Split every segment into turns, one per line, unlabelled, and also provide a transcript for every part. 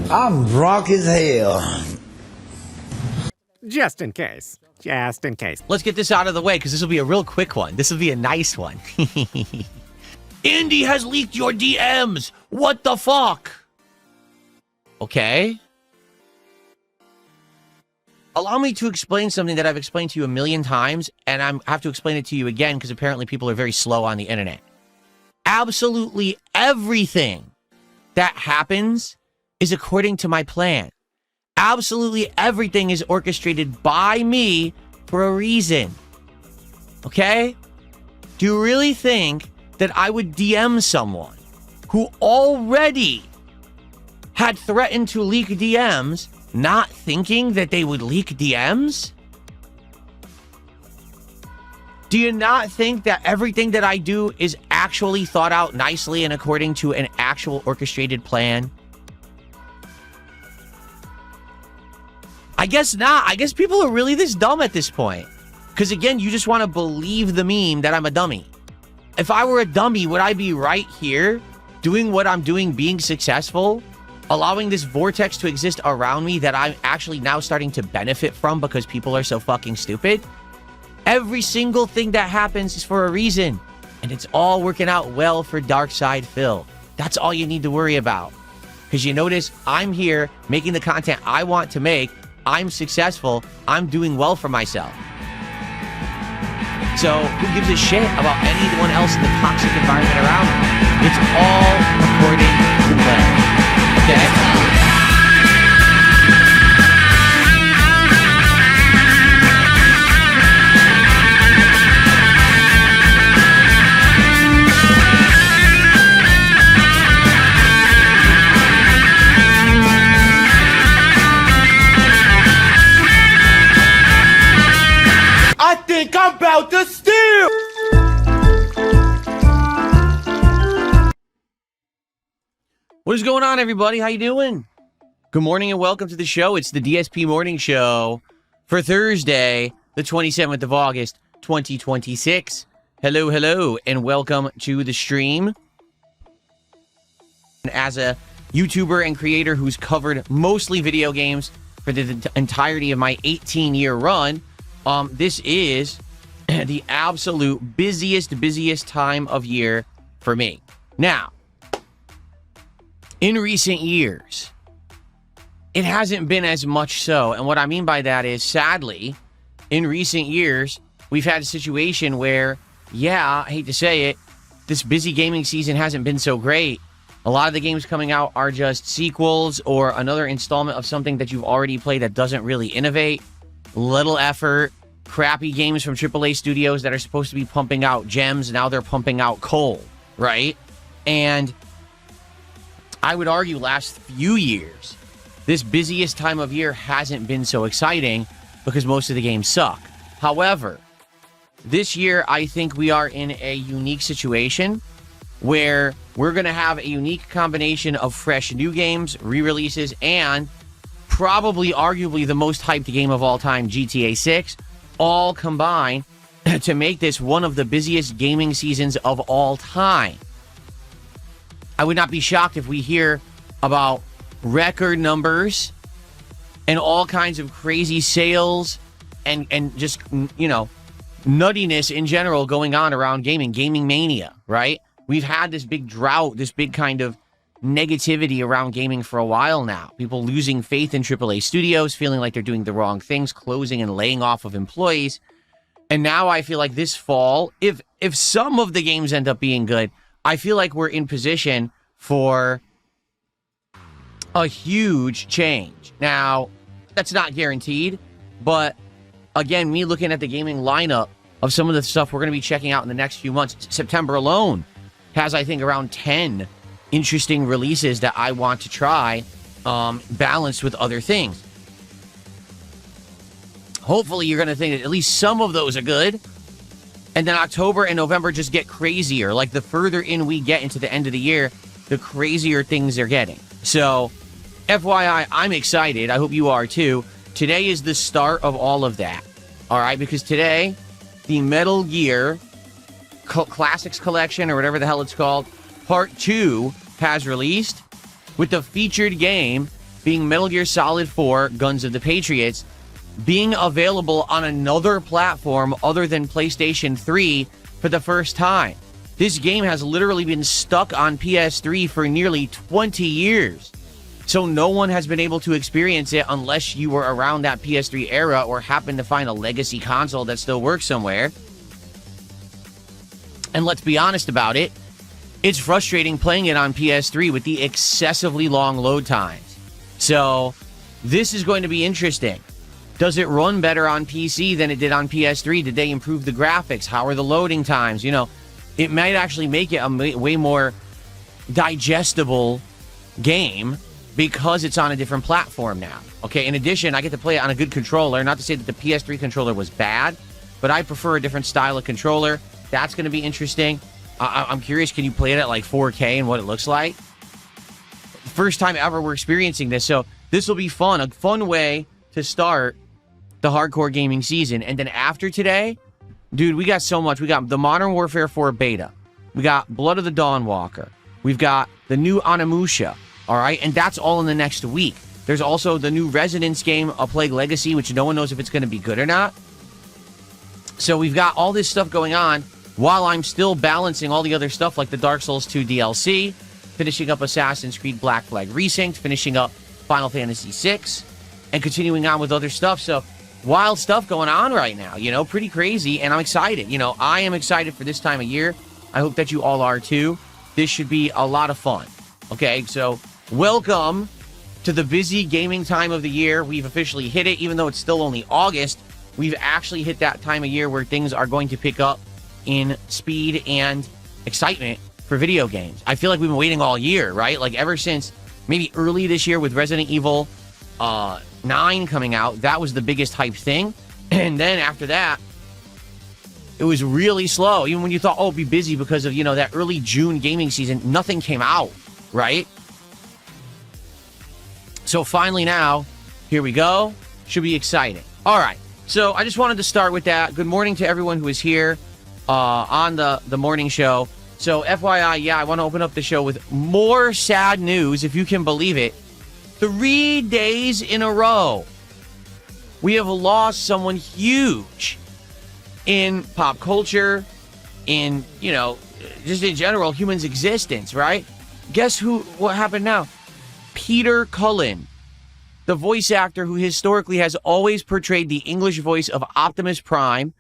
I'm drunk as hell.
Just in case. Just in case.
Let's get this out of the way because this will be a real quick one. This will be a nice one. Indy has leaked your DMs. What the fuck? Okay. Allow me to explain something that I've explained to you a million times, and I have to explain it to you again because apparently people are very slow on the internet. Absolutely everything that happens is according to my plan. Absolutely everything is orchestrated by me for a reason. Okay? Do you really think that I would DM someone who already had threatened to leak DMs, not thinking that they would leak DMs? Do you not think that everything that I do is actually thought out nicely and according to an actual orchestrated plan? I guess not. I guess people are really this dumb at this point. Because again, you just want to believe the meme that I'm a dummy. If I were a dummy, would I be right here doing what I'm doing, being successful, allowing this vortex to exist around me that I'm actually now starting to benefit from because people are so fucking stupid? Every single thing that happens is for a reason. And it's all working out well for DarksydePhil. That's all you need to worry about. Because you notice I'm here making the content I want to make. I'm successful. I'm doing well for myself. So who gives a shit about anyone else in the toxic environment around me? It's all according to plan. Okay?
I think I'm about to steal!
What is going on, everybody? How you doing? Good morning and welcome to the show. It's the DSP Morning Show for Thursday, the 27th of August, 2026. Hello, hello, and welcome to the stream. As a YouTuber and creator who's covered mostly video games for the entirety of my 18-year run, this is the absolute busiest time of year for me. Now, in recent years, it hasn't been as much so. And what I mean by that is, sadly, in recent years, we've had a situation where, yeah, I hate to say it, this busy gaming season hasn't been so great. A lot of the games coming out are just sequels or another installment of something that you've already played that doesn't really innovate. Little effort, crappy games from AAA studios that are supposed to be pumping out gems. Now they're pumping out coal, right? And I would argue last few years, this busiest time of year hasn't been so exciting because most of the games suck. However, this year, I think we are in a unique situation where we're going to have a unique combination of fresh new games, re-releases, and probably arguably the most hyped game of all time, GTA 6, all combined to make this one of the busiest gaming seasons of all time. I would not be shocked if we hear about record numbers and all kinds of crazy sales and just, you know, nuttiness in general going on around gaming mania, right? We've had this big drought, this big kind of negativity around gaming for a while now. People losing faith in AAA studios, feeling like they're doing the wrong things, closing and laying off of employees. And now I feel like this fall, if some of the games end up being good, I feel like we're in position for a huge change. Now, that's not guaranteed, but again, me looking at the gaming lineup of some of the stuff we're going to be checking out in the next few months, September alone has, I think, around 10 interesting releases that I want to try, balanced with other things. Hopefully, you're going to think that at least some of those are good. And then October and November just get crazier. Like, the further in we get into the end of the year, the crazier things are getting. So, FYI, I'm excited. I hope you are too. Today is the start of all of that. All right? Because today, the Metal Gear Classics Collection, or whatever the hell it's called, Part 2 has released with the featured game being Metal Gear Solid 4, Guns of the Patriots, being available on another platform other than PlayStation 3 for the first time. This game has literally been stuck on PS3 for nearly 20 years. So no one has been able to experience it unless you were around that PS3 era or happened to find a legacy console that still works somewhere. And let's be honest about it, it's frustrating playing it on PS3 with the excessively long load times. So this is going to be interesting. Does it run better on PC than it did on PS3? Did they improve the graphics? How are the loading times? You know, it might actually make it a way more digestible game because it's on a different platform now. Okay, in addition, I get to play it on a good controller. Not to say that the PS3 controller was bad, but I prefer a different style of controller. That's going to be interesting. I'm curious, can you play it at like 4K and what it looks like? First time ever we're experiencing this, so this will be fun. A fun way to start the hardcore gaming season. And then after today, dude, we got so much. We got the Modern Warfare 4 beta. We got Blood of the Dawnwalker. We've got the new Onimusha. All right, and that's all in the next week. There's also the new Resonance game, A Plague Legacy, which no one knows if it's going to be good or not. So we've got all this stuff going on while I'm still balancing all the other stuff like the Dark Souls 2 DLC, finishing up Assassin's Creed Black Flag Resynced, finishing up Final Fantasy VI, and continuing on with other stuff. So wild stuff going on right now, you know, pretty crazy, and I'm excited. You know, I am excited for this time of year. I hope that you all are too. This should be a lot of fun. Okay, so welcome to the busy gaming time of the year. We've officially hit it, even though it's still only August. We've actually hit that time of year where things are going to pick up in speed and excitement for video games. I feel like we've been waiting all year, right? Like ever since maybe early this year with Resident Evil 9 coming out, that was the biggest hype thing. And then after that, it was really slow. Even when you thought, oh, it'd be busy because of, you know, that early June gaming season, nothing came out, right? So finally now, here we go. Should be exciting. All right. So I just wanted to start with that. Good morning to everyone who is here on the morning show. So FYI, yeah, I want to open up the show with more sad news, if you can believe it. 3 days in a row, we have lost someone huge in pop culture, in, you know, just in general, humans' existence, right? Guess what happened now? Peter Cullen, the voice actor who historically has always portrayed the English voice of Optimus Prime,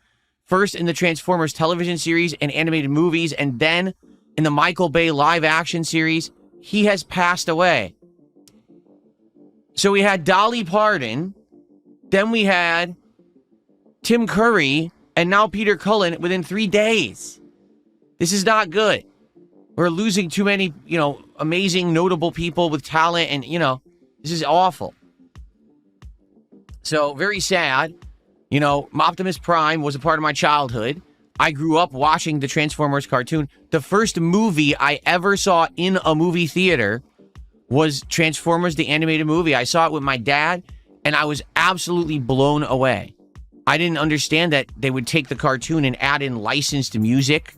first in the Transformers television series and animated movies, and then in the Michael Bay live-action series, he has passed away. So we had Dolly Parton, then we had Tim Curry, and now Peter Cullen within 3 days. This is not good. We're losing too many, you know, amazing, notable people with talent, and, you know, this is awful. So, very sad. You know, Optimus Prime was a part of my childhood. I grew up watching the Transformers cartoon. The first movie I ever saw in a movie theater was Transformers, the animated movie. I saw it with my dad, and I was absolutely blown away. I didn't understand that they would take the cartoon and add in licensed music,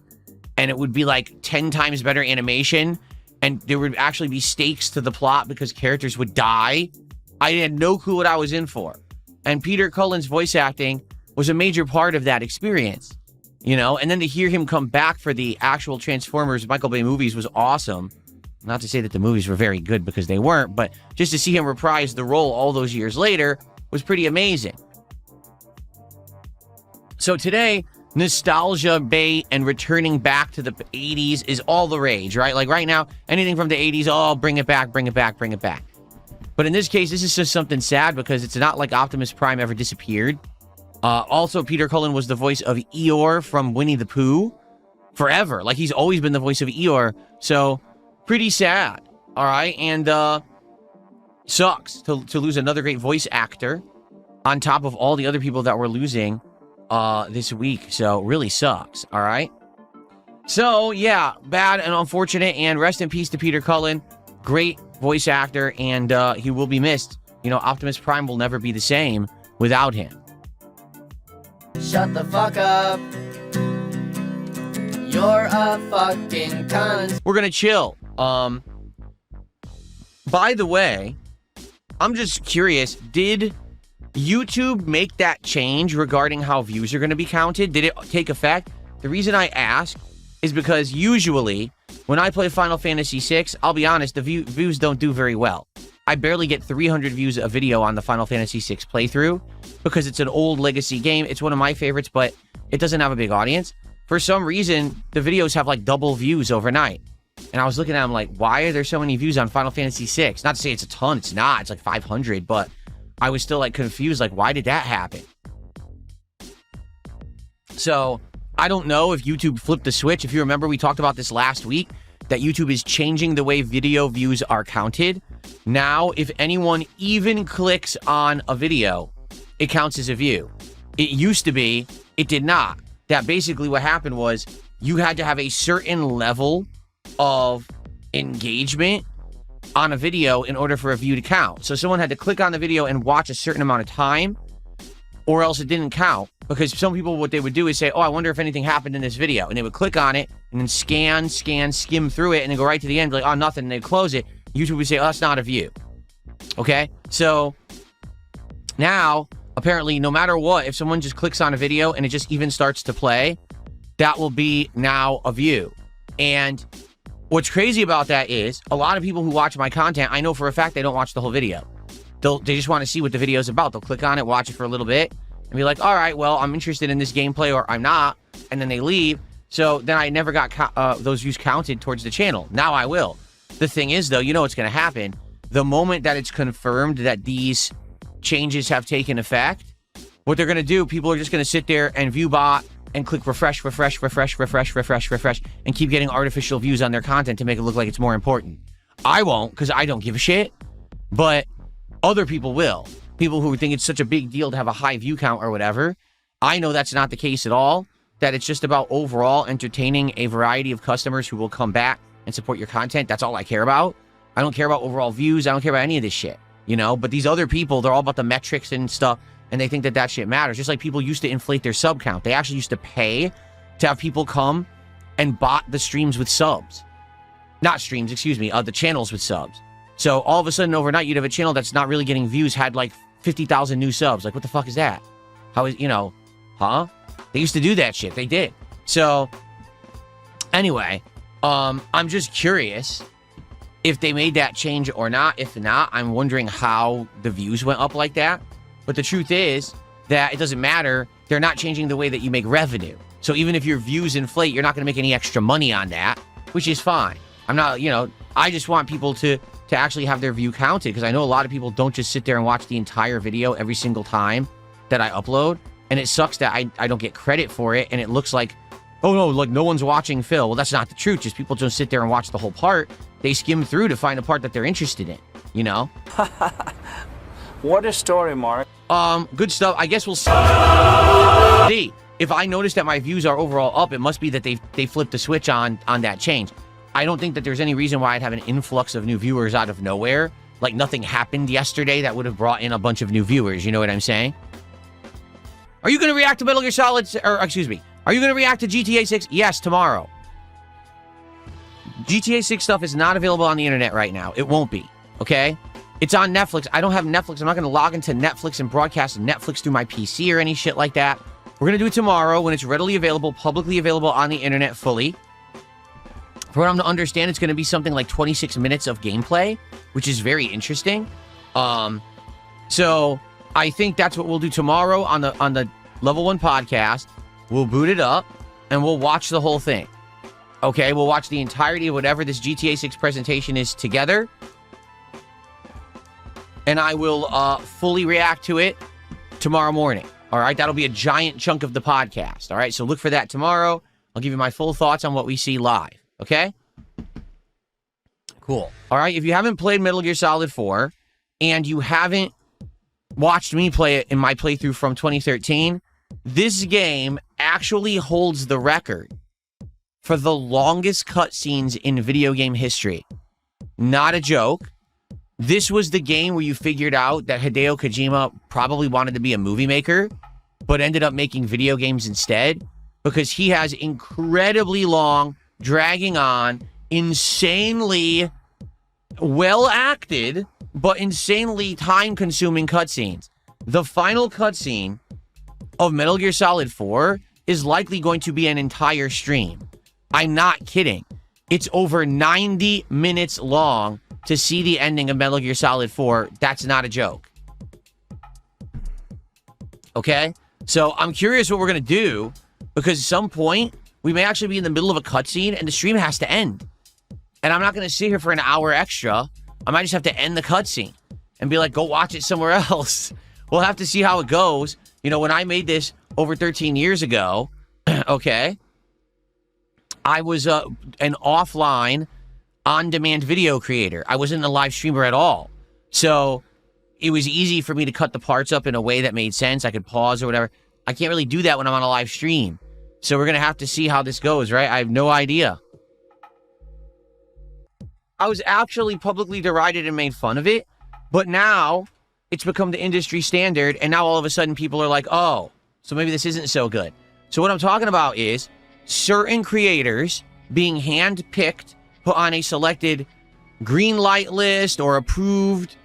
and it would be like 10 times better animation, and there would actually be stakes to the plot because characters would die. I had no clue what I was in for. And Peter Cullen's voice acting was a major part of that experience, you know? And then to hear him come back for the actual Transformers Michael Bay movies was awesome. Not to say that the movies were very good, because they weren't, but just to see him reprise the role all those years later was pretty amazing. So today, nostalgia bait and returning back to the 80s is all the rage, right? Like right now, anything from the 80s, oh, bring it back, bring it back, bring it back. But in this case, this is just something sad because it's not like Optimus Prime ever disappeared. Also, Peter Cullen was the voice of Eeyore from Winnie the Pooh forever. Like, he's always been the voice of Eeyore. So, pretty sad. All right. And sucks to lose another great voice actor on top of all the other people that we're losing this week. So, really sucks. All right. So, yeah, bad and unfortunate. And rest in peace to Peter Cullen. Great voice actor, and he will be missed. You know, Optimus Prime will never be the same without him.
Shut the fuck up. You're a fucking cunt.
We're gonna chill. By the way, I'm just curious, did YouTube make that change regarding how views are going to be counted? Did it take effect? The reason I ask is because usually when I play Final Fantasy VI, I'll be honest, the views don't do very well. I barely get 300 views a video on the Final Fantasy VI playthrough because it's an old legacy game. It's one of my favorites, but it doesn't have a big audience. For some reason, the videos have like double views overnight. And I was looking at them like, why are there so many views on Final Fantasy VI? Not to say it's a ton, it's not. It's like 500, but I was still like confused, like, why did that happen? So I don't know if YouTube flipped the switch. If you remember, we talked about this last week, that YouTube is changing the way video views are counted. Now, if anyone even clicks on a video, it counts as a view. It used to be, it did not. That basically what happened was you had to have a certain level of engagement on a video in order for a view to count. So someone had to click on the video and watch a certain amount of time, or else it didn't count. Because some people, what they would do is say, oh, I wonder if anything happened in this video. And they would click on it and then skim through it and then go right to the end, like, oh, nothing, and they'd close it. YouTube would say, oh, that's not a view. Okay? So now, apparently, no matter what, if someone just clicks on a video and it just even starts to play, that will be now a view. And what's crazy about that is a lot of people who watch my content, I know for a fact they don't watch the whole video. They just want to see what the video is about. They'll click on it, watch it for a little bit, and be like, all right, well, I'm interested in this gameplay, or I'm not, and then they leave. So then I never got those views counted towards the channel. Now I will. The thing is, though, you know what's going to happen. The moment that it's confirmed that these changes have taken effect, what they're going to do, people are just going to sit there and view bot and click refresh, and keep getting artificial views on their content to make it look like it's more important. I won't, because I don't give a shit, but other people will. People who think it's such a big deal to have a high view count or whatever. I know that's not the case at all, that it's just about overall entertaining a variety of customers who will come back and support your content. That's all I care about. I don't care about overall views. I don't care about any of this shit, you know? But these other people, they're all about the metrics and stuff, and they think that that shit matters. Just like people used to inflate their sub count. They actually used to pay to have people come and bot the streams with subs. Not streams, excuse me, the channels with subs. So all of a sudden overnight, you'd have a channel that's not really getting views, had like 50,000 new subs. Like, what the fuck is that? How is, you know, huh? They used to do that shit. They did. So anyway, I'm just curious if they made that change or not. If not, I'm wondering how the views went up like that. But the truth is that it doesn't matter. They're not changing the way that you make revenue. So even if your views inflate, you're not going to make any extra money on that, which is fine. I'm not, you know, I just want people to actually have their view counted, because I know a lot of people don't just sit there and watch the entire video every single time that I upload. And it sucks that I don't get credit for it, and it looks like, oh no, like no one's watching Phil. Well, that's not the truth. Just people don't sit there and watch the whole part. They skim through to find a part that they're interested in, you know?
What a story, Mark.
Good stuff. I guess we'll see. If I notice that my views are overall up, it must be that they flipped the switch on that change. I don't think that there's any reason why I'd have an influx of new viewers out of nowhere. Like nothing happened yesterday that would have brought in a bunch of new viewers. You know what I'm saying? Are you going to react to Metal Gear Solid, or excuse me, are you going to react to GTA 6? Yes, tomorrow. GTA 6 stuff is not available on the internet right now. It won't be, okay? It's on Netflix. I don't have Netflix. I'm not going to log into Netflix and broadcast Netflix through my PC or any shit like that. We're going to do it tomorrow when it's readily available, publicly available on the internet fully. For what I'm to understand, it's going to be something like 26 minutes of gameplay, which is very interesting. So I think that's what we'll do tomorrow on the Level 1 podcast. We'll boot it up and we'll watch the whole thing. Okay, we'll watch the entirety of whatever this GTA 6 presentation is together. And I will fully react to it tomorrow morning. All right, that'll be a giant chunk of the podcast. All right, so look for that tomorrow. I'll give you my full thoughts on what we see live. Okay? Cool. All right, if you haven't played Metal Gear Solid 4 and you haven't watched me play it in my playthrough from 2013, this game actually holds the record for the longest cutscenes in video game history. Not a joke. This was the game where you figured out that Hideo Kojima probably wanted to be a movie maker, but ended up making video games instead, because he has incredibly long, dragging on, insanely well acted, but insanely time-consuming cutscenes. The final cutscene of Metal Gear Solid 4 is likely going to be an entire stream. I'm not kidding. It's over 90 minutes long to see the ending of Metal Gear Solid 4. That's not a joke. Okay? So I'm curious what we're going to do, because at some point, we may actually be in the middle of a cutscene and the stream has to end. And I'm not going to sit here for an hour extra. I might just have to end the cutscene and be like, go watch it somewhere else. We'll have to see how it goes. You know, when I made this over 13 years ago, okay, I was an offline, on-demand video creator. I wasn't a live streamer at all. So it was easy for me to cut the parts up in a way that made sense. I could pause or whatever. I can't really do that when I'm on a live stream. So we're going to have to see how this goes, right? I have no idea. I was actually publicly derided and made fun of it, but now it's become the industry standard, and now all of a sudden people are like, oh, so maybe this isn't so good. So what I'm talking about is certain creators being handpicked, put on a selected green light list or approved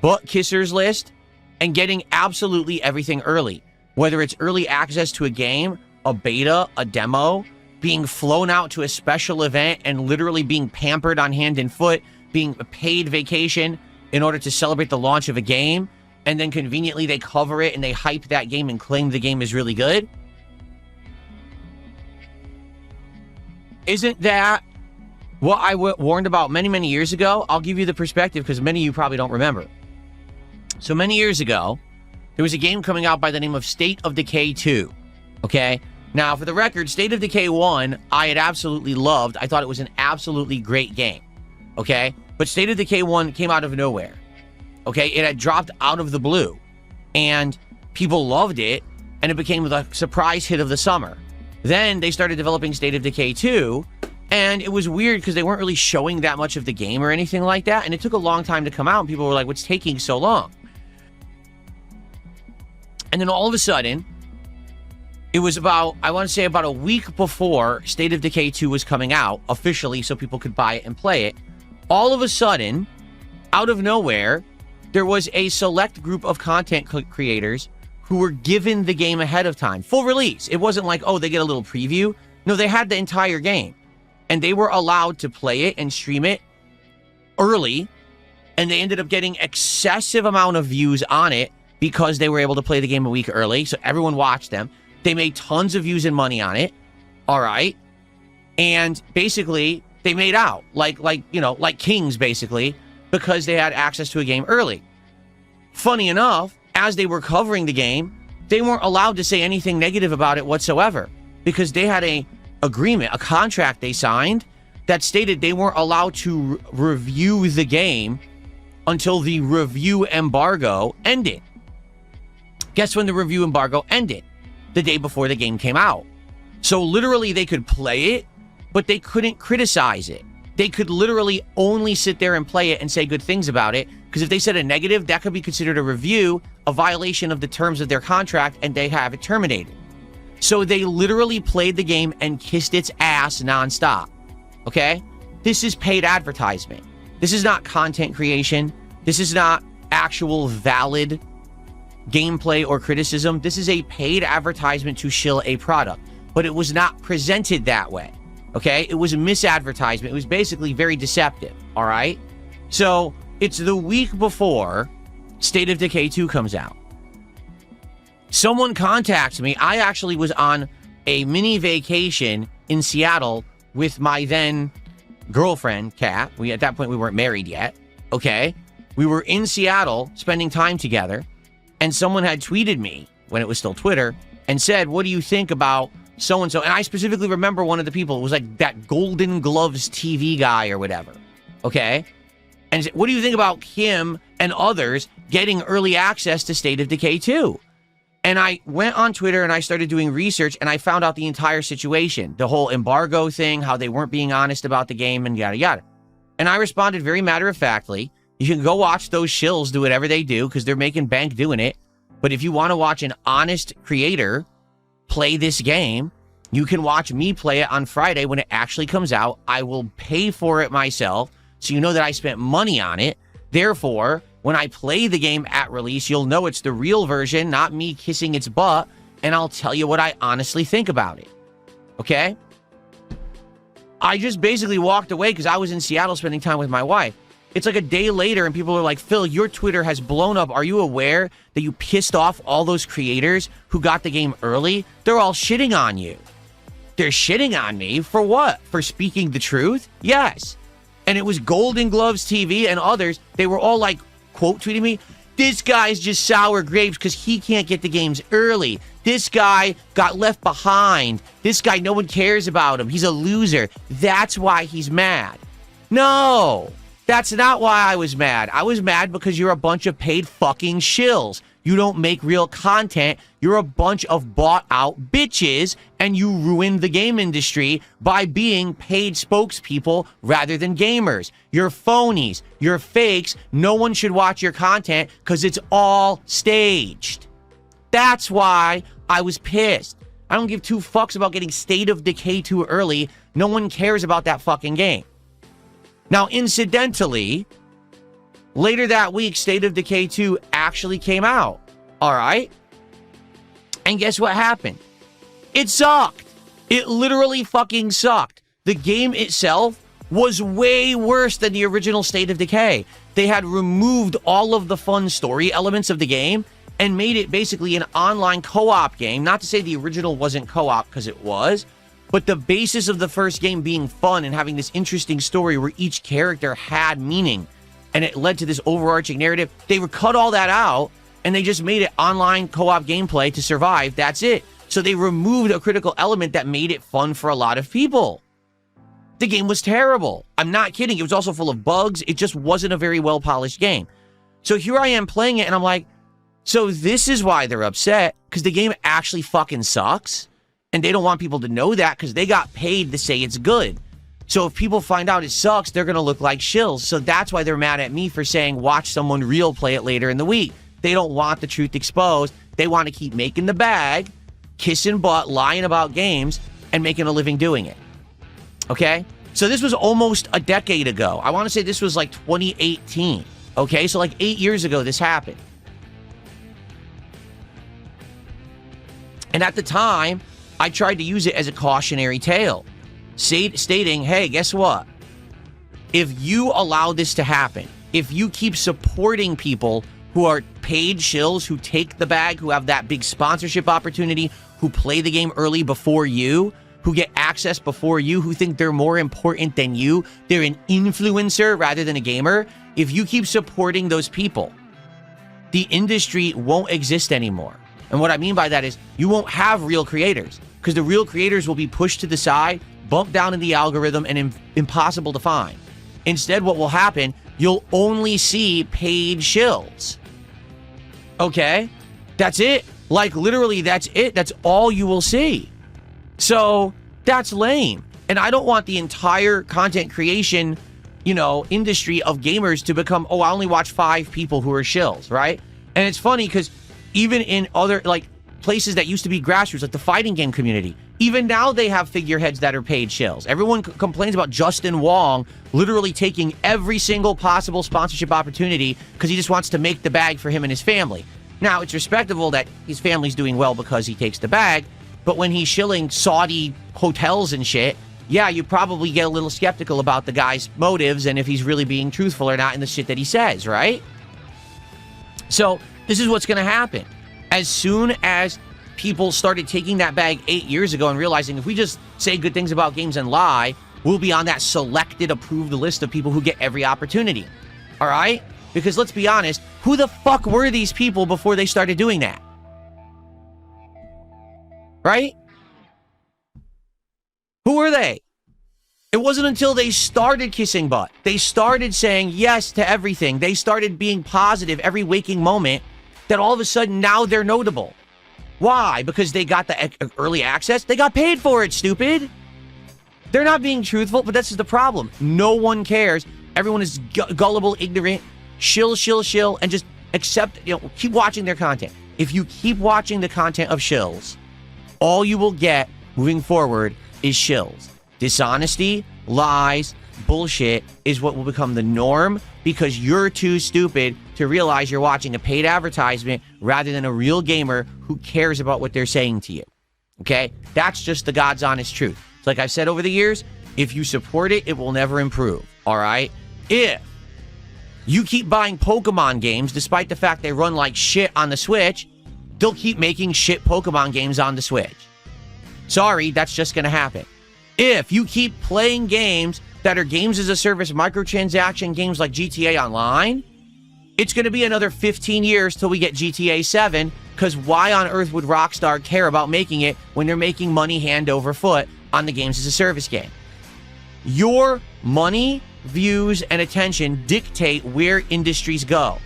butt kissers list, and getting absolutely everything early. Whether it's early access to a game, a beta, a demo, being flown out to a special event and literally being pampered on hand and foot, being a paid vacation in order to celebrate the launch of a game, and then conveniently they cover it and they hype that game and claim the game is really good. Isn't that what I warned about many, many years ago? I'll give you the perspective because many of you probably don't remember. So many years ago, there was a game coming out by the name of State of Decay 2. Okay? Now, for the record, State of Decay 1, I had absolutely loved. I thought it was an absolutely great game. Okay? But State of Decay 1 came out of nowhere. Okay? It had dropped out of the blue. And people loved it, and it became the surprise hit of the summer. Then they started developing State of Decay 2, and it was weird because they weren't really showing that much of the game or anything like that, and it took a long time to come out, and people were like, what's taking so long? And then all of a sudden, it was about, I want to say about a week before State of Decay 2 was coming out officially so people could buy it and play it. All of a sudden, out of nowhere, there was a select group of content creators who were given the game ahead of time. Full release. It wasn't like, oh, they get a little preview. No, they had the entire game. And they were allowed to play it and stream it early. And they ended up getting excessive amount of views on it because they were able to play the game a week early. So everyone watched them. They made tons of views and money on it. All right. And basically, they made out like kings, basically, because they had access to a game early. Funny enough, as they were covering the game, they weren't allowed to say anything negative about it whatsoever because they had a agreement, a contract they signed that stated they weren't allowed to review the game until the review embargo ended. Guess when the review embargo ended? The day before the game came out. So literally they could play it, but they couldn't criticize it. They could literally only sit there and play it and say good things about it, because if they said a negative, that could be considered a review, a violation of the terms of their contract, and they have it terminated. So they literally played the game and kissed its ass nonstop. Okay? This is paid advertisement. This is not content creation. This is not actual valid gameplay or criticism. This is a paid advertisement to shill a product, but it was not presented that way. Okay? It was a misadvertisement. It was basically very deceptive. All right? So it's the week before State of Decay 2 comes out. Someone contacts me. I actually was on a mini vacation in Seattle with my then girlfriend, Kat. At that point, we weren't married yet. Okay? We were in Seattle spending time together. And someone had tweeted me, when it was still Twitter, and said, what do you think about so-and-so? And I specifically remember one of the people. It was like that Golden Gloves TV guy or whatever. Okay? And said, what do you think about him and others getting early access to State of Decay 2? And I went on Twitter and I started doing research and I found out the entire situation. The whole embargo thing, how they weren't being honest about the game and yada yada. And I responded very matter-of-factly. You can go watch those shills do whatever they do because they're making bank doing it. But if you want to watch an honest creator play this game, you can watch me play it on Friday when it actually comes out. I will pay for it myself so you know that I spent money on it. Therefore, when I play the game at release, you'll know it's the real version, not me kissing its butt, and I'll tell you what I honestly think about it. Okay? I just basically walked away because I was in Seattle spending time with my wife. It's like a day later and people are like, Phil, your Twitter has blown up. Are you aware that you pissed off all those creators who got the game early? They're all shitting on you. They're shitting on me for what? For speaking the truth? Yes. And it was Golden Gloves TV and others. They were all like, quote tweeting me, this guy's just sour grapes because he can't get the games early. This guy got left behind. This guy, no one cares about him. He's a loser. That's why he's mad. No, that's not why I was mad. I was mad because you're a bunch of paid fucking shills. You don't make real content. You're a bunch of bought out bitches, and you ruined the game industry by being paid spokespeople rather than gamers. You're phonies. You're fakes. No one should watch your content because it's all staged. That's why I was pissed. I don't give two fucks about getting State of Decay too early. No one cares about that fucking game. Now, incidentally, later that week, State of Decay 2 actually came out. All right? And guess what happened? It sucked. It literally fucking sucked. The game itself was way worse than the original State of Decay. They had removed all of the fun story elements of the game and made it basically an online co-op game. Not to say the original wasn't co-op, because it was. But the basis of the first game being fun and having this interesting story where each character had meaning, and it led to this overarching narrative. They cut all that out, and they just made it online co-op gameplay to survive. That's it. So they removed a critical element that made it fun for a lot of people. The game was terrible. I'm not kidding. It was also full of bugs. It just wasn't a very well-polished game. So here I am playing it, and I'm like, so this is why they're upset, because the game actually fucking sucks. And they don't want people to know that because they got paid to say it's good. So if people find out it sucks, they're going to look like shills. So that's why they're mad at me for saying, watch someone real play it later in the week. They don't want the truth exposed. They want to keep making the bag, kissing butt, lying about games, and making a living doing it. Okay? So this was almost a decade ago. I want to say this was like 2018. Okay? So like 8 years ago this happened. And at the time, I tried to use it as a cautionary tale, stating, hey, guess what? If you allow this to happen, if you keep supporting people who are paid shills, who take the bag, who have that big sponsorship opportunity, who play the game early before you, who get access before you, who think they're more important than you, they're an influencer rather than a gamer, if you keep supporting those people, the industry won't exist anymore. And what I mean by that is you won't have real creators, because the real creators will be pushed to the side, bumped down in the algorithm, and impossible to find. Instead, what will happen, you'll only see paid shills. Okay? That's it. Like, literally, that's it. That's all you will see. So, that's lame. And I don't want the entire content creation, industry of gamers to become, oh, I only watch 5 people who are shills, right? And it's funny, because even in other, places that used to be grassroots, like the fighting game community, even now they have figureheads that are paid shills. Everyone complains about Justin Wong literally taking every single possible sponsorship opportunity because he just wants to make the bag for him and his family. Now, it's respectable that his family's doing well because he takes the bag, but when he's shilling Saudi hotels and shit, yeah, you probably get a little skeptical about the guy's motives and if he's really being truthful or not in the shit that he says, right? So, this is what's going to happen. As soon as people started taking that bag 8 years ago and realizing if we just say good things about games and lie, we'll be on that selected, approved list of people who get every opportunity. All right? Because let's be honest, who the fuck were these people before they started doing that? Right? Who were they? It wasn't until they started kissing butt. They started saying yes to everything. They started being positive every waking moment that all of a sudden now they're notable. Why? Because they got the early access? They got paid for it, stupid. They're not being truthful, but this is the problem. No one cares. Everyone is gullible, ignorant, shill, and just accept, keep watching their content. If you keep watching the content of shills, all you will get moving forward is shills. Dishonesty, lies, bullshit is what will become the norm because you're too stupid to realize you're watching a paid advertisement rather than a real gamer who cares about what they're saying to you. Okay? That's just the God's honest truth. It's like I've said over the years, if you support it, it will never improve. All right? If you keep buying Pokemon games, despite the fact they run like shit on the Switch, they'll keep making shit Pokemon games on the Switch. Sorry, that's just going to happen. If you keep playing games that are games as a service, microtransaction games like GTA Online, it's going to be another 15 years till we get GTA 7, because why on earth would Rockstar care about making it when they're making money hand over foot on the games as a service game? Your money, views, and attention dictate where industries go.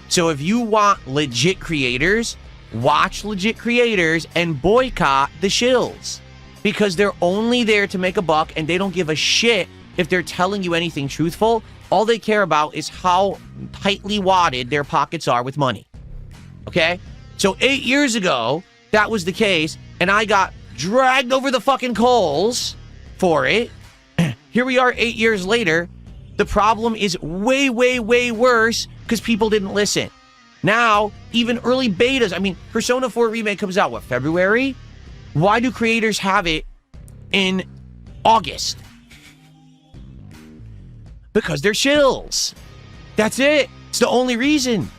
So if you want legit creators, watch legit creators and boycott the shills, because they're only there to make a buck and they don't give a shit if they're telling you anything truthful. All they care about is how tightly wadded their pockets are with money. Okay? So 8 years ago, that was the case, and I got dragged over the fucking coals for it. Here we are 8 years later. The problem is way, way, way worse because people didn't listen. Now, even early betas, I mean, Persona 4 Remake comes out, what, February? Why do creators have it in August? Because they're shills. That's it. It's the only reason.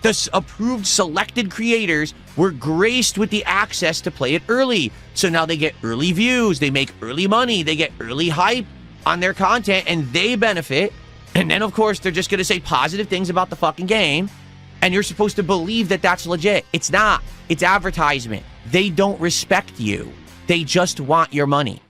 The approved selected creators were graced with the access to play it early. So now they get early views, they make early money, they get early hype on their content, and they benefit. And then, of course, they're just going to say positive things about the fucking game. And you're supposed to believe that that's legit. It's not. It's advertisement. They don't respect you. They just want your money.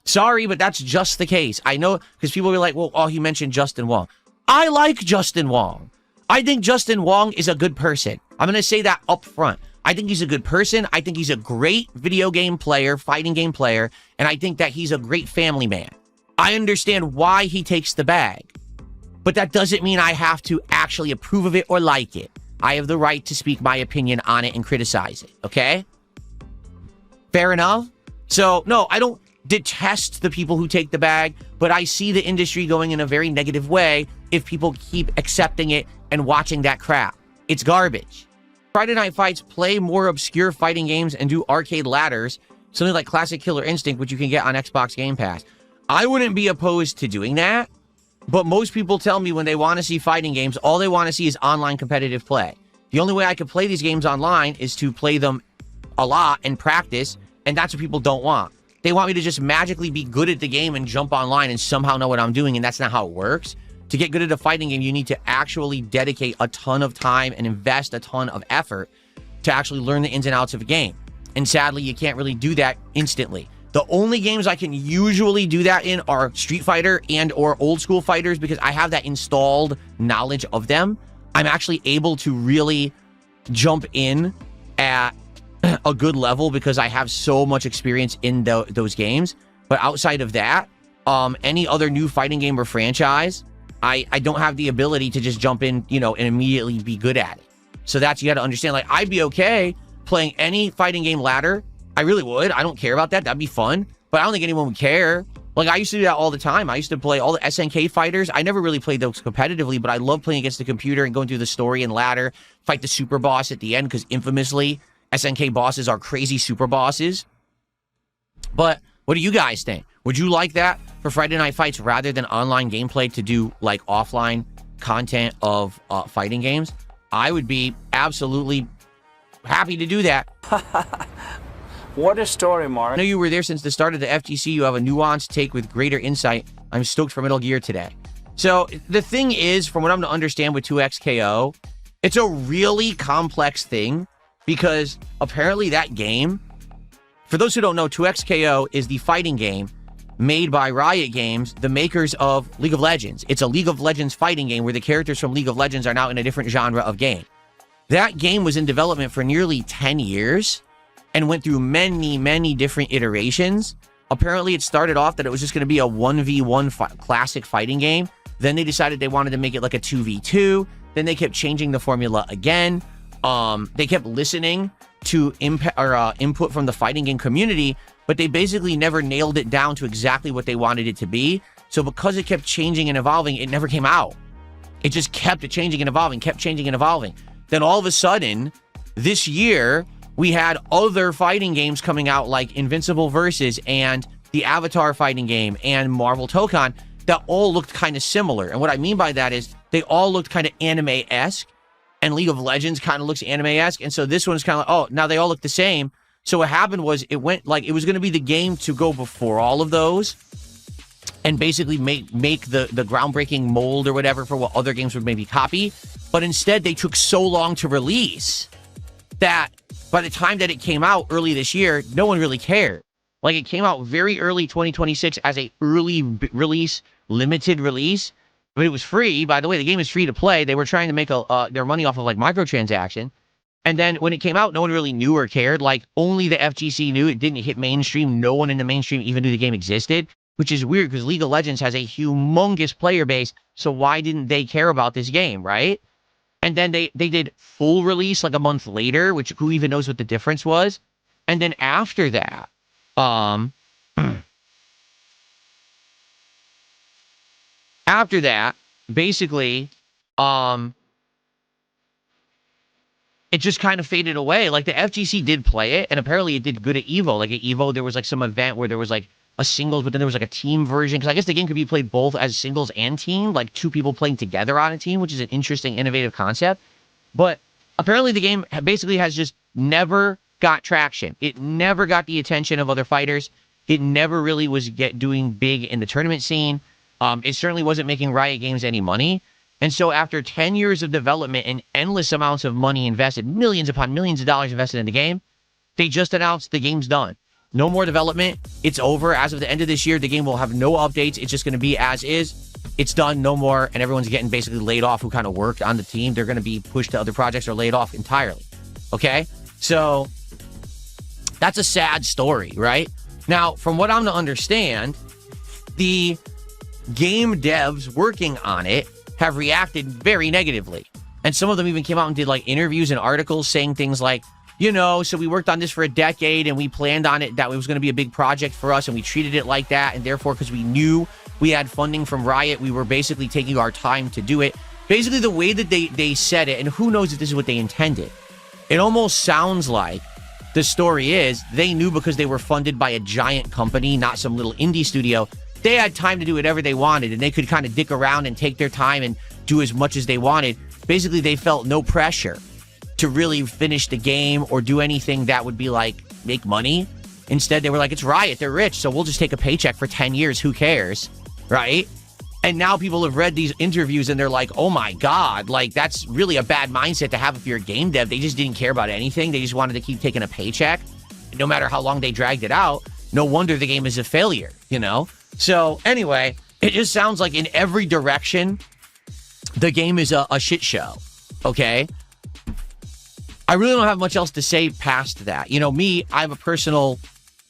Sorry, but that's just the case. I know, because people were like, well, oh, he mentioned Justin Wong. I like Justin Wong. I think Justin Wong is a good person. I'm going to say that up front. I think he's a good person. I think he's a great video game player, fighting game player, and I think that he's a great family man. I understand why he takes the bag, but that doesn't mean I have to actually approve of it or like it. I have the right to speak my opinion on it and criticize it, okay? Fair enough? So, no, I don't detest the people who take the bag, but I see the industry going in a very negative way if people keep accepting it and watching that crap. It's garbage. Friday Night Fights play more obscure fighting games and do arcade ladders, something like Classic Killer Instinct, which you can get on Xbox Game Pass. I wouldn't be opposed to doing that, but most people tell me when they want to see fighting games, all they want to see is online competitive play. The only way I could play these games online is to play them a lot and practice, and that's what people don't want. They want me to just magically be good at the game and jump online and somehow know what I'm doing, and that's not how it works. To get good at a fighting game, you need to actually dedicate a ton of time and invest a ton of effort to actually learn the ins and outs of a game. And sadly, you can't really do that instantly. The only games I can usually do that in are Street Fighter and or old school fighters because I have that installed knowledge of them. I'm actually able to really jump in at a good level because I have so much experience in those games. But outside of that, any other new fighting game or franchise, I don't have the ability to just jump in, you know, and immediately be good at it. So that's, you got to understand, like, I'd be okay playing any fighting game ladder. I really would. I don't care about that. That'd be fun. But I don't think anyone would care. Like, I used to do that all the time. I used to play all the SNK fighters. I never really played those competitively, but I love playing against the computer and going through the story and ladder, fight the super boss at the end, because infamously, SNK bosses are crazy super bosses. But what do you guys think? Would you like that for Friday Night Fights rather than online gameplay to do like offline content of fighting games? I would be absolutely happy to do that.
What a story, Mark.
I know you were there since the start of the FTC. You have a nuanced take with greater insight. I'm stoked for Metal Gear today. So the thing is, from what I'm to understand with 2XKO, it's a really complex thing because apparently that game, for those who don't know, 2XKO is the fighting game made by Riot Games, the makers of League of Legends. It's a League of Legends fighting game where the characters from League of Legends are now in a different genre of game. That game was in development for nearly 10 years and went through many, many different iterations. Apparently, it started off that it was just going to be a 1v1 classic fighting game. Then they decided they wanted to make it like a 2v2. Then they kept changing the formula again. They kept listening to input from the fighting game community, but they basically never nailed it down to exactly what they wanted it to be. So because it kept changing and evolving, it never came out. It just kept changing and evolving, kept changing and evolving. Then all of a sudden, this year, we had other fighting games coming out like Invincible Versus and the Avatar fighting game and Marvel Tokon that all looked kind of similar. And what I mean by that is they all looked kind of anime-esque, and League of Legends kind of looks anime-esque. And so this one's kind of like, oh, now they all look the same. So what happened was it went like it was going to be the game to go before all of those and basically make the groundbreaking mold or whatever for what other games would maybe copy. But instead, they took so long to release that by the time that it came out early this year, no one really cared. Like, it came out very early 2026 as a early release, limited release. But it was free. By the way, the game is free to play. They were trying to make their money off of, like, microtransaction. And then when it came out, no one really knew or cared. Like, only the FGC knew. It didn't hit mainstream. No one in the mainstream even knew the game existed, which is weird because League of Legends has a humongous player base. So why didn't they care about this game, right? And then they did full release like a month later, which who even knows what the difference was? And then after that, basically, it just kind of faded away. Like, the FGC did play it, and apparently it did good at EVO. Like, at EVO, there was, like, some event where there was, like, a singles, but then there was, like, a team version. Because I guess the game could be played both as singles and team, like, two people playing together on a team, which is an interesting, innovative concept. But apparently the game basically has just never got traction. It never got the attention of other fighters. It never really was doing big in the tournament scene. It certainly wasn't making Riot Games any money. And so after 10 years of development and endless amounts of money invested, millions upon millions of dollars invested in the game, they just announced the game's done. No more development. It's over. As of the end of this year, the game will have no updates. It's just going to be as is. It's done. No more. And everyone's getting basically laid off who kind of worked on the team. They're going to be pushed to other projects or laid off entirely. Okay? So that's a sad story, right? Now, from what I'm to understand, the game devs working on it have reacted very negatively. And some of them even came out and did like interviews and articles saying things like, you know, so we worked on this for a decade and we planned on it that it was going to be a big project for us and we treated it like that. And therefore, because we knew we had funding from Riot, we were basically taking our time to do it. Basically, the way that they said it, and who knows if this is what they intended. It almost sounds like the story is they knew because they were funded by a giant company, not some little indie studio. They had time to do whatever they wanted and they could kind of dick around and take their time and do as much as they wanted. Basically, they felt no pressure to really finish the game or do anything that would be like make money. Instead, they were like, it's Riot, they're rich, so we'll just take a paycheck for 10 years. Who cares? Right? And now people have read these interviews and they're like, oh my God, like that's really a bad mindset to have if you're a game dev. They just didn't care about anything. They just wanted to keep taking a paycheck. No matter how long they dragged it out, no wonder the game is a failure, you know? So anyway, it just sounds like in every direction, the game is a shit show, okay? I really don't have much else to say past that. You know, me, I have a personal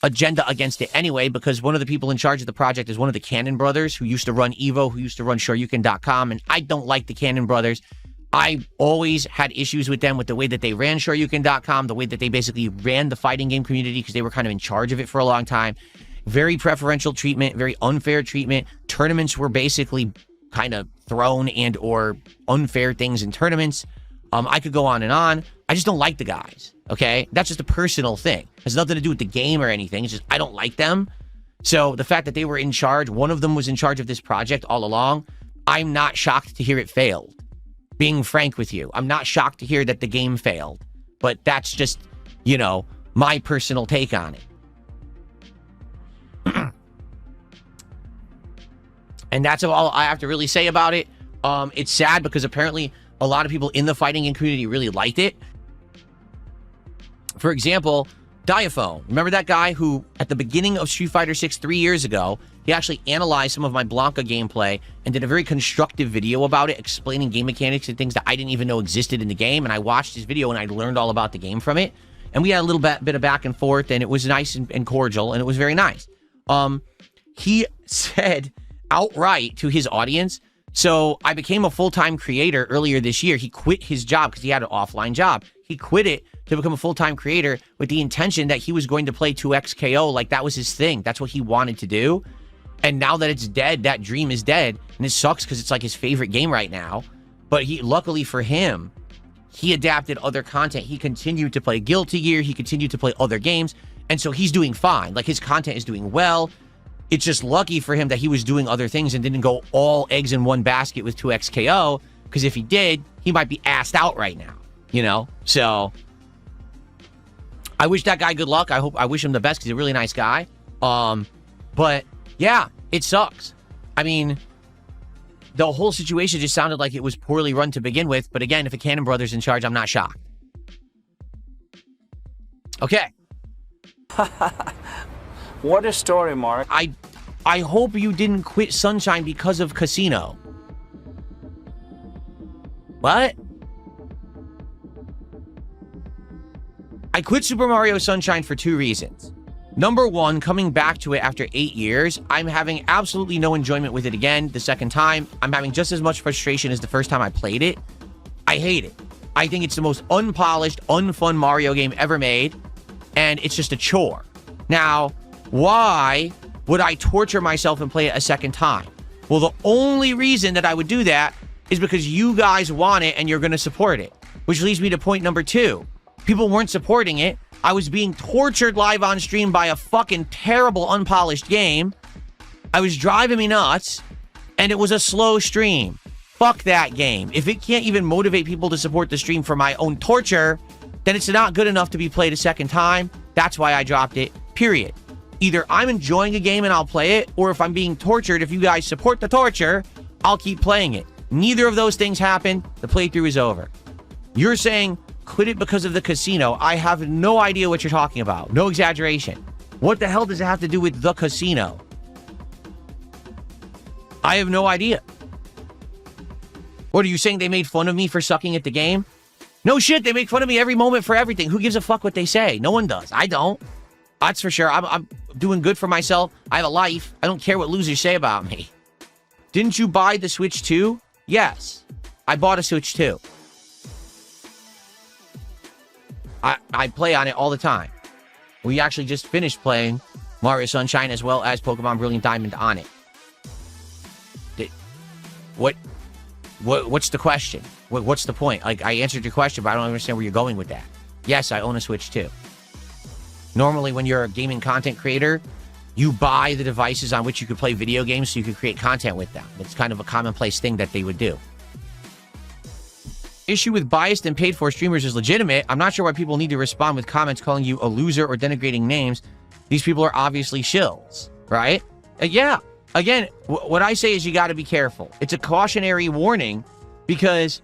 agenda against it anyway, because one of the people in charge of the project is one of the Cannon brothers who used to run Evo, who used to run Shoryuken.com, and I don't like the Cannon brothers. I always had issues with them with the way that they ran Shoryuken.com, the way that they basically ran the fighting game community, because they were kind of in charge of it for a long time. Very preferential treatment, very unfair treatment. Tournaments were basically kind of thrown and or unfair things in tournaments. I could go on and on. I just don't like the guys, okay? That's just a personal thing. It has nothing to do with the game or anything. It's just I don't like them. So the fact that they were in charge, one of them was in charge of this project all along, I'm not shocked to hear it failed. Being frank with you, I'm not shocked to hear that the game failed. But that's just, you know, my personal take on it. And that's all I have to really say about it. It's sad because apparently a lot of people in the fighting game community really liked it. For example, Diaphone. Remember that guy who, at the beginning of Street Fighter 6 3 years ago, he actually analyzed some of my Blanca gameplay and did a very constructive video about it, explaining game mechanics and things that I didn't even know existed in the game. And I watched his video and I learned all about the game from it. And we had a little bit of back and forth, and it was nice and cordial, and it was very nice. He said outright to his audience, so I became a full-time creator earlier this year. He quit his job because he had an offline job. He quit it to become a full-time creator with the intention that he was going to play 2XKO, like that was his thing. That's what he wanted to do. And now that it's dead, that dream is dead. And it sucks because it's like his favorite game right now. But luckily for him, he adapted other content. He continued to play Guilty Gear. He continued to play other games. And so he's doing fine. Like, his content is doing well. It's just lucky for him that he was doing other things and didn't go all eggs in one basket with 2XKO. Because if he did, he might be assed out right now. You know? So I wish that guy good luck. I wish him the best because he's a really nice guy. But yeah, it sucks. I mean, the whole situation just sounded like it was poorly run to begin with. But again, if a Cannon Brother's in charge, I'm not shocked. Okay.
What a story, Mark.
I hope you didn't quit Sunshine because of Casino. What? I quit Super Mario Sunshine for 2 reasons. Number one, coming back to it after 8 years, I'm having absolutely no enjoyment with it again the second time. I'm having just as much frustration as the first time I played it. I hate it. I think it's the most unpolished, unfun Mario game ever made, and it's just a chore. Now, why would I torture myself and play it a second time? Well, the only reason that I would do that is because you guys want it and you're going to support it. Which leads me to point number 2. People weren't supporting it. I was being tortured live on stream by a fucking terrible, unpolished game. I was driving me nuts, and it was a slow stream. Fuck that game. If it can't even motivate people to support the stream for my own torture, then it's not good enough to be played a second time. That's why I dropped it, period. Either I'm enjoying a game and I'll play it, or if I'm being tortured, if you guys support the torture, I'll keep playing it. Neither of those things happened. The playthrough is over. You're saying, quit it because of the casino. I have no idea what you're talking about. No exaggeration. What the hell does it have to do with the casino? I have no idea. What, are you saying they made fun of me for sucking at the game? No shit, they make fun of me every moment for everything. Who gives a fuck what they say? No one does. I don't. That's for sure. I'm doing good for myself. I have a life. I don't care what losers say about me. Didn't you buy the Switch 2? Yes. I bought a Switch 2. I play on it all the time. We actually just finished playing Mario Sunshine as well as Pokemon Brilliant Diamond on it. What's the question? What's the point? Like, I answered your question, but I don't understand where you're going with that. Yes, I own a Switch 2. Normally, when you're a gaming content creator, you buy the devices on which you could play video games so you could create content with them. It's kind of a commonplace thing that they would do. Issue with biased and paid-for streamers is legitimate. I'm not sure why people need to respond with comments calling you a loser or denigrating names. These people are obviously shills, right? Yeah. Again, what I say is you got to be careful. It's a cautionary warning because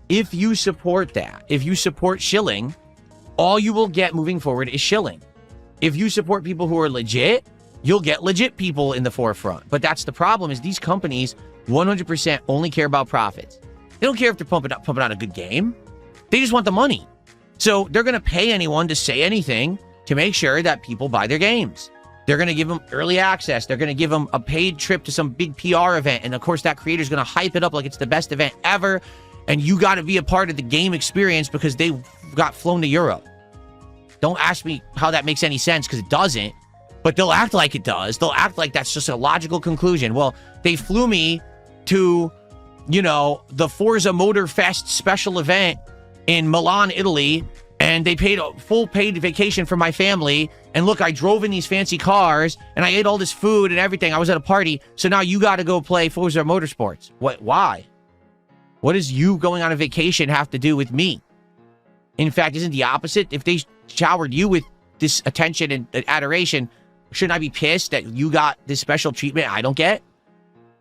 if you support that, if you support shilling, all you will get moving forward is shilling. If you support people who are legit, you'll get legit people in the forefront. But that's the problem, is these companies 100% only care about profits. They don't care if they're pumping out a good game. They just want the money. So they're going to pay anyone to say anything to make sure that people buy their games. They're going to give them early access. They're going to give them a paid trip to some big PR event. And of course, that creator's going to hype it up like it's the best event ever. And you got to be a part of the game experience because they got flown to Europe. Don't ask me how that makes any sense, because it doesn't. But they'll act like it does. They'll act like that's just a logical conclusion. Well, they flew me to, you know, the Forza Motor Fest special event in Milan, Italy, and they paid a full paid vacation for my family. And look, I drove in these fancy cars, and I ate all this food and everything. I was at a party. So now you got to go play Forza Motorsports. What? Why? What does you going on a vacation have to do with me? In fact, isn't the opposite? If they showered you with this attention and adoration, shouldn't I be pissed that you got this special treatment I don't get?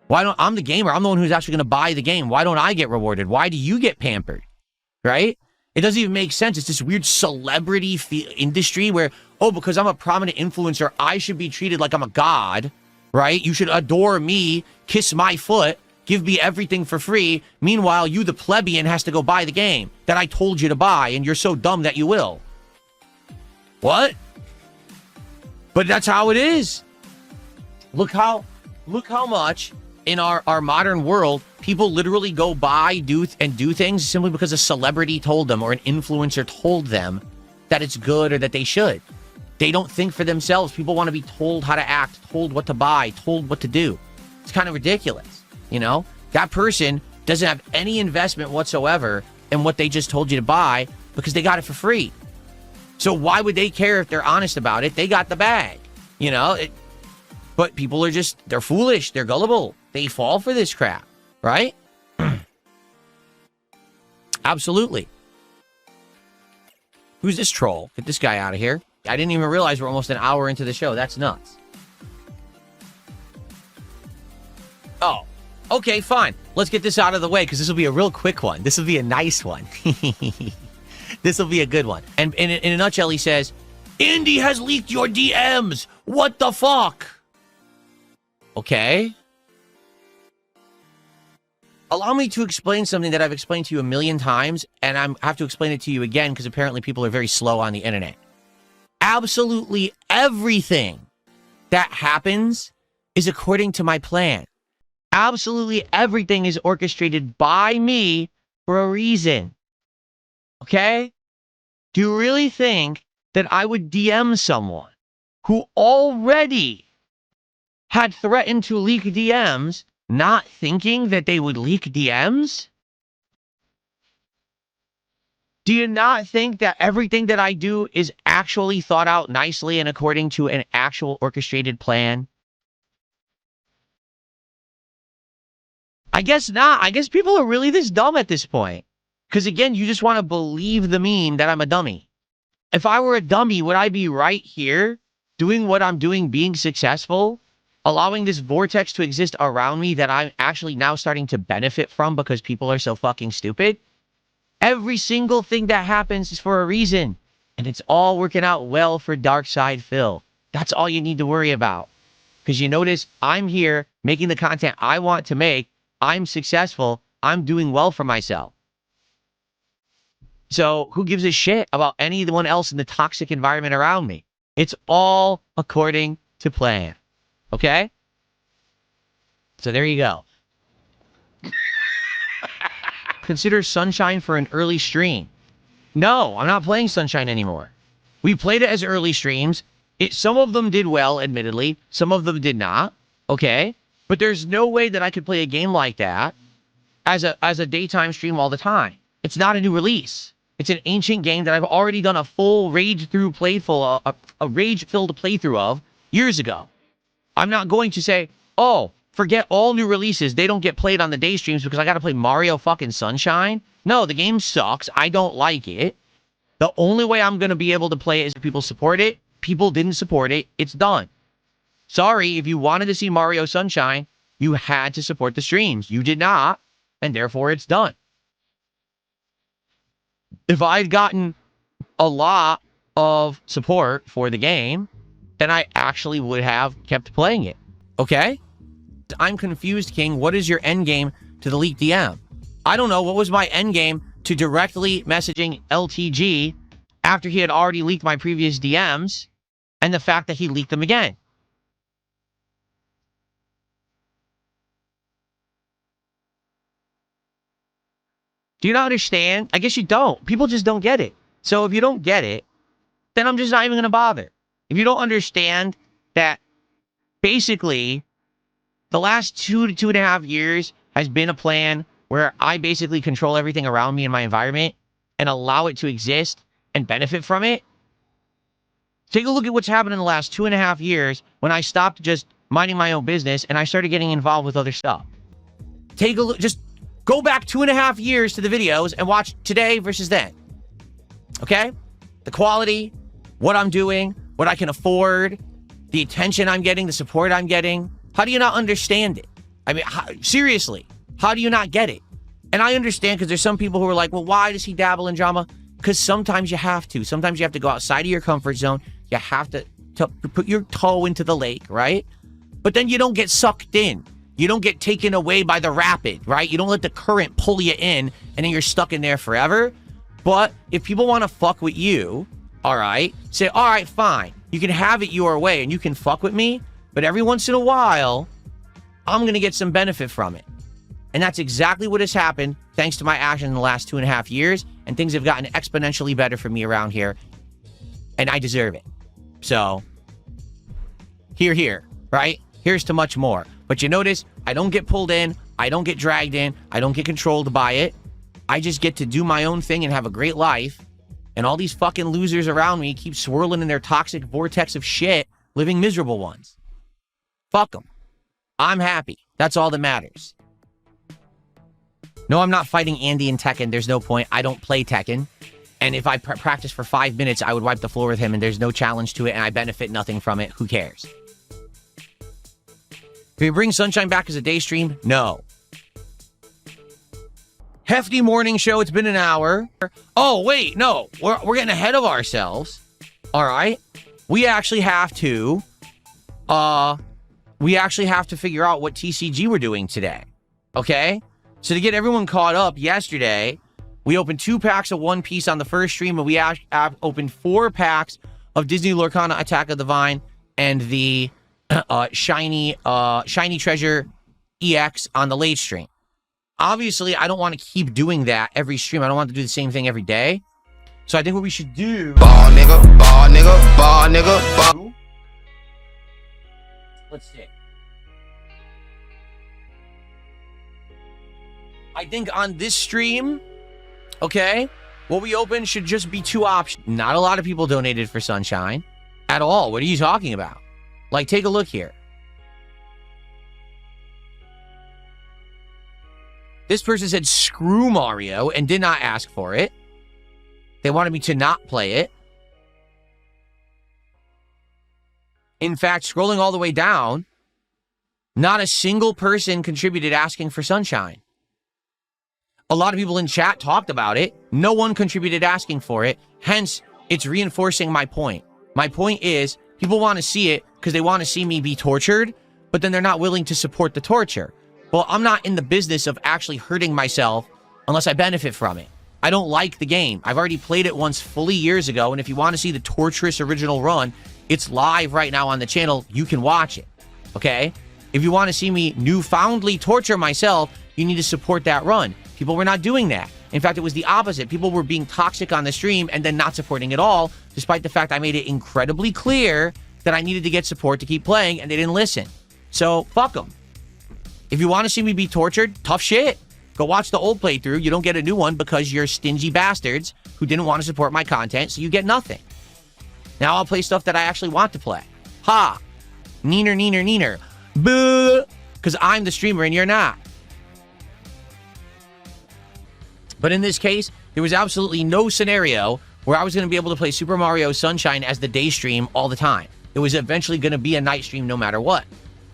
Why don't I'm the gamer? I'm the one who's actually going to buy the game. Why don't I get rewarded? Why do you get pampered? Right? It doesn't even make sense. It's this weird celebrity industry where, oh, because I'm a prominent influencer, I should be treated like I'm a god, right? You should adore me, kiss my foot, give me everything for free. Meanwhile, you, the plebeian, has to go buy the game that I told you to buy, and you're so dumb that you will. What? But that's how it is. Look how much in our modern world people literally go buy, do things simply because a celebrity told them or an influencer told them that it's good or that they should. They don't think for themselves. People want to be told how to act, told what to buy, told what to do. It's kind of ridiculous, you know? That person doesn't have any investment whatsoever in what they just told you to buy because they got it for free. So why would they care if they're honest about it? They got the bag, you know? But people are just, they're foolish. They're gullible. They fall for this crap, right? Absolutely. Who's this troll? Get this guy out of here. I didn't even realize we're almost an hour into the show. That's nuts. Oh, okay, fine. Let's get this out of the way because this will be a real quick one. This will be a nice one. This will be a good one. And in a nutshell, he says, Indy has leaked your DMs. What the fuck? Okay. Allow me to explain something that I've explained to you a million times, and I have to explain it to you again because apparently people are very slow on the internet. Absolutely everything that happens is according to my plan. Absolutely everything is orchestrated by me for a reason. Okay? Do you really think that I would DM someone who already had threatened to leak DMs, not thinking that they would leak DMs? Do you not think that everything that I do is actually thought out nicely and according to an actual orchestrated plan? I guess not. I guess people are really this dumb at this point. Because again, you just want to believe the meme that I'm a dummy. If I were a dummy, would I be right here doing what I'm doing, being successful, allowing this vortex to exist around me that I'm actually now starting to benefit from because people are so fucking stupid? Every single thing that happens is for a reason. And it's all working out well for DarksydePhil. That's all you need to worry about. Because you notice I'm here making the content I want to make. I'm successful. I'm doing well for myself. So who gives a shit about anyone else in the toxic environment around me? It's all according to plan. Okay? So there you go. Consider Sunshine for an early stream. No, I'm not playing Sunshine anymore. We played it as early streams. Some of them did well, admittedly. Some of them did not. Okay? But there's no way that I could play a game like that as a daytime stream all the time. It's not a new release. It's an ancient game that I've already done a full rage-filled playthrough of years ago. I'm not going to say, oh, forget all new releases. They don't get played on the day streams because I got to play Mario fucking Sunshine. No, the game sucks. I don't like it. The only way I'm going to be able to play it is if people support it. People didn't support it. It's done. Sorry, if you wanted to see Mario Sunshine, you had to support the streams. You did not, and therefore it's done. If I'd gotten a lot of support for the game, then I actually would have kept playing it. Okay? I'm confused, King. What is your end game to the leaked DM? I don't know. What was my end game to directly messaging LTG after he had already leaked my previous DMs and the fact that he leaked them again? Do you not understand? I guess you don't. People just don't get it. So if you don't get it, then I'm just not even going to bother. If you don't understand that basically the last 2 to 2.5 years has been a plan where I basically control everything around me in my environment and allow it to exist and benefit from it. Take a look at what's happened in the last 2.5 years when I stopped just minding my own business and I started getting involved with other stuff. Take a look, just go back 2.5 years to the videos and watch today versus then. Okay? The quality, what I'm doing, what I can afford, the attention I'm getting, the support I'm getting. How do you not understand it? I mean, seriously, how do you not get it? And I understand because there's some people who are like, well, why does he dabble in drama? Because sometimes you have to. Sometimes you have to go outside of your comfort zone. You have to put your toe into the lake, right? But then you don't get sucked in. You don't get taken away by the rapid, right? You don't let the current pull you in and then you're stuck in there forever. But if people want to fuck with you, all right, say, all right, fine. You can have it your way and you can fuck with me. But every once in a while, I'm going to get some benefit from it. And that's exactly what has happened thanks to my action in the last 2.5 years. And things have gotten exponentially better for me around here. and I deserve it. So, here, right? Here's to much more. But you notice, I don't get pulled in, I don't get dragged in, I don't get controlled by it. I just get to do my own thing and have a great life. And all these fucking losers around me keep swirling in their toxic vortex of shit, living miserable ones. Fuck them. I'm happy. That's all that matters. No, I'm not fighting Andy in Tekken. There's no point. I don't play Tekken. And if I practice for 5 minutes, I would wipe the floor with him, and there's no challenge to it, and I benefit nothing from it. Who cares? Can we bring Sunshine back as a day stream? No. Hefty morning show. It's been an hour. Oh, wait. No. We're getting ahead of ourselves. All right. We actually have to figure out what TCG we're doing today. Okay? So to get everyone caught up, yesterday, we opened 2 packs of One Piece on the first stream, and we opened 4 packs of Disney Lorcana Attack of the Vine and the Shiny Treasure EX on the late stream. Obviously, I don't want to keep doing that every stream. I don't want to do the same thing every day. So I think what we should do...
Ball nigga, ball nigga, ball nigga, ball.
Let's see. I think on this stream, okay, what we open should just be 2 options. Not a lot of people donated for Sunshine at all. What are you talking about? Like, take a look here. This person said, screw Mario, and did not ask for it. They wanted me to not play it. In fact, scrolling all the way down, not a single person contributed asking for Sunshine. A lot of people in chat talked about it. No one contributed asking for it. Hence, it's reinforcing my point. My point is, people want to see it because they want to see me be tortured, but then they're not willing to support the torture. Well, I'm not in the business of actually hurting myself unless I benefit from it. I don't like the game. I've already played it once fully years ago, and if you want to see the torturous original run, it's live right now on the channel. You can watch it, okay? If you want to see me newfoundly torture myself, you need to support that run. People were not doing that. In fact, it was the opposite. People were being toxic on the stream and then not supporting at all, despite the fact I made it incredibly clear that I needed to get support to keep playing, and they didn't listen. So, fuck them. If you want to see me be tortured, tough shit. Go watch the old playthrough. You don't get a new one because you're stingy bastards who didn't want to support my content, so you get nothing. Now I'll play stuff that I actually want to play. Ha! Neener, neener, neener. Boo! Because I'm the streamer and you're not. But in this case, there was absolutely no scenario where I was going to be able to play Super Mario Sunshine as the day stream all the time. It was eventually going to be a night stream no matter what.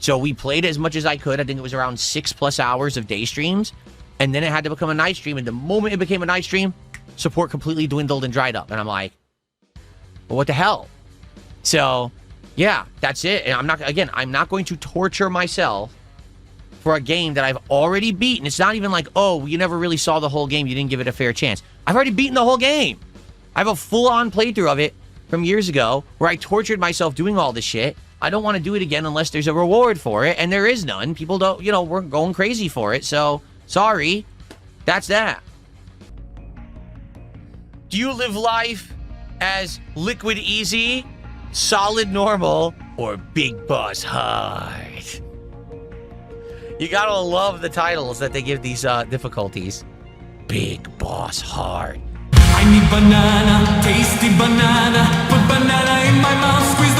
So we played as much as I could. I think it was around 6+ hours of day streams. And then it had to become a night stream. And the moment it became a night stream, support completely dwindled and dried up. And I'm like, well, what the hell? So, yeah, that's it. And I'm not going to torture myself for a game that I've already beaten. It's not even like, oh, you never really saw the whole game. You didn't give it a fair chance. I've already beaten the whole game. I have a full-on playthrough of it from years ago where I tortured myself doing all this shit. I don't want to do it again unless there's a reward for it, and there is none. People don't, we're going crazy for it, so sorry. That's that. Do you live life as Liquid Easy, Solid Normal, or Big Boss Hard? You gotta love the titles that they give these difficulties. Big Boss Hard.
I need banana, tasty banana. Put banana in my mouth, squeeze